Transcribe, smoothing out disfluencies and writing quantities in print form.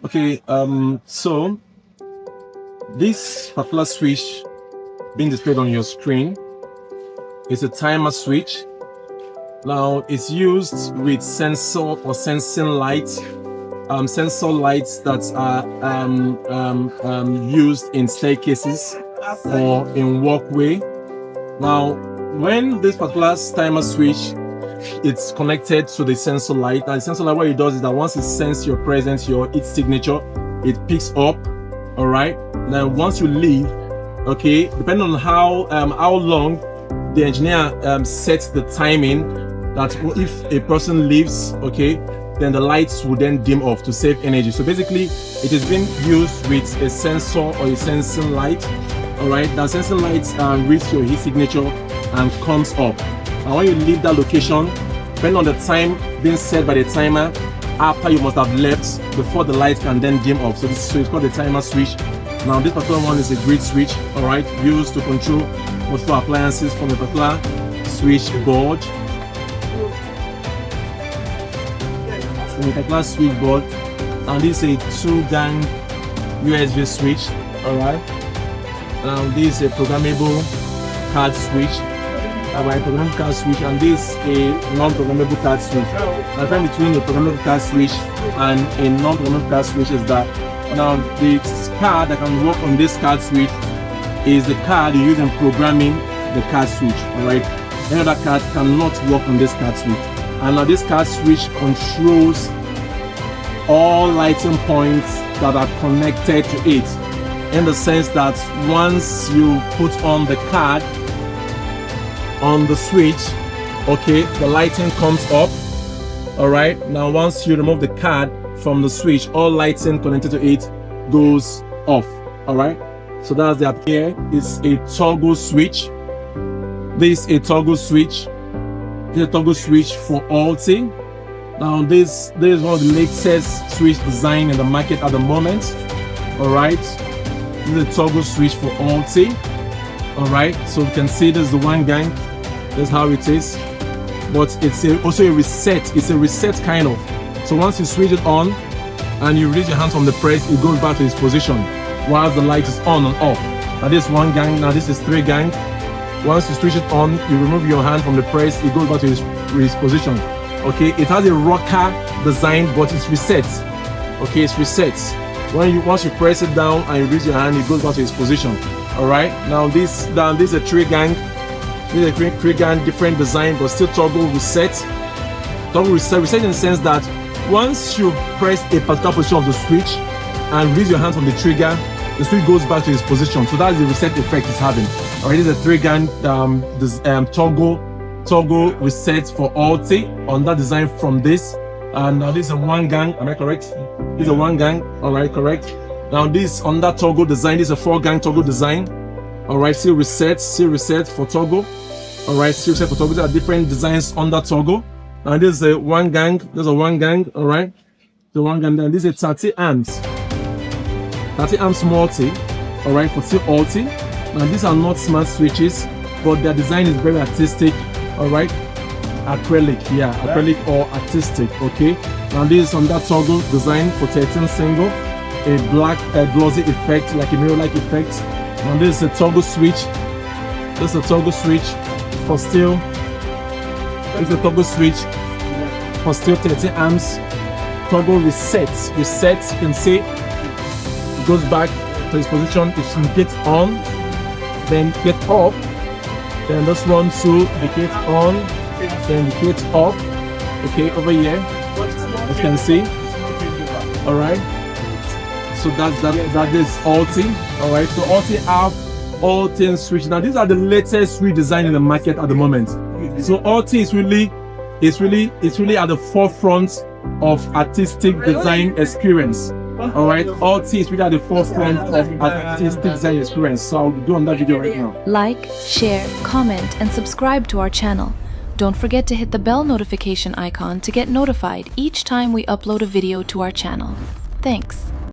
Okay, so this particular switch being displayed on your screen is a timer switch. Now it's used with sensor or sensing lights, sensor lights that are used in staircases or in walkway. Now, when this particular timer switch it's connected to the sensor light, and the sensor light, what it does is that once it senses your presence, your its signature, it picks up. All right. Now, once you leave, okay, depending on how long the engineer sets the timing, that if a person leaves, okay, then the lights will then dim off to save energy. So basically, it is being used with a sensor or a sensing light. All right, that sensing light reads your heat signature and comes up. And when you leave that location, depending on the time being set by the timer, after you must have left before the light can then dim off. So it's called the timer switch. Now this particular one is a grid switch, all right, used to control multiple appliances from a particular switch board. From a particular switch board, and this is a 2-gang USB switch, all right. Now this is a programmable card switch. Programmable card switch, and this a non-programmable card switch. The difference between a programmable card switch and a non-programmable card switch is that now the card that can work on this card switch is the card you use in programming the card switch. Alright, any other card cannot work on this card switch. And now this card switch controls all lighting points that are connected to it, in the sense that once you put on the card on the switch, okay, the lighting comes up. All right, now once you remove the card from the switch, all lighting connected to it goes off. All right, so that's the app. Here is a toggle switch. This is a toggle switch. This is a toggle switch for alting. Now this is one of the latest switch design in the market at the moment. All right, this is a toggle switch for alting. All right, so you can see this is the 1-gang. That's how it is, but it's also a reset. It's a reset kind of. So once you switch it on and you release your hand from the press, it goes back to its position while the light is on and off. Now this 1-gang, now this is 3-gang. Once you switch it on, you remove your hand from the press, it goes back to its position. Okay, it has a rocker design, but it's reset. Okay, it's reset. Once you press it down and you release your hand, it goes back to its position. All right, now this is a 3-gang. This is a 3-gang, different design, but still toggle reset. Toggle reset in the sense that once you press a particular position of the switch and release your hand from the trigger, the switch goes back to its position. So that's the reset effect it's having. All right, this is a 3-gang toggle reset for alting on that design from this. And now this is a 1-gang. Am I correct? This is a 1-gang. All right, correct. Now this on that toggle design, this is a 4-gang toggle design. All right, still reset for toggle. All right, still reset for toggle. There are different designs on that toggle. And this is a 1-gang. There's a 1-gang. All right, the 1-gang. Then this is a 30 amps. 30 amps multi. All right, for still alting. Now these are not smart switches, but their design is very artistic. All right, acrylic, yeah, acrylic or artistic. Okay. Now this is on that toggle design for 13 single, a black glossy effect, like a mirror-like effect. Now this is a toggle switch. This is a toggle switch for still. This is a toggle switch for still 30 amps. Toggle reset. Reset, you can see it goes back to its position. It gets on, then get off, then this one too, it gets on, then it gets off. Okay, over here, as you can see. All right. So that is alting. All right, so alting have alting switch. Now these are the latest switch design in the market at the moment. So alting is really at the forefront of artistic design experience. All right, alting is really at the forefront of artistic design experience. So I'll do on that video right now. Like, share, comment, and subscribe to our channel. Don't forget to hit the bell notification icon to get notified each time we upload a video to our channel. Thanks.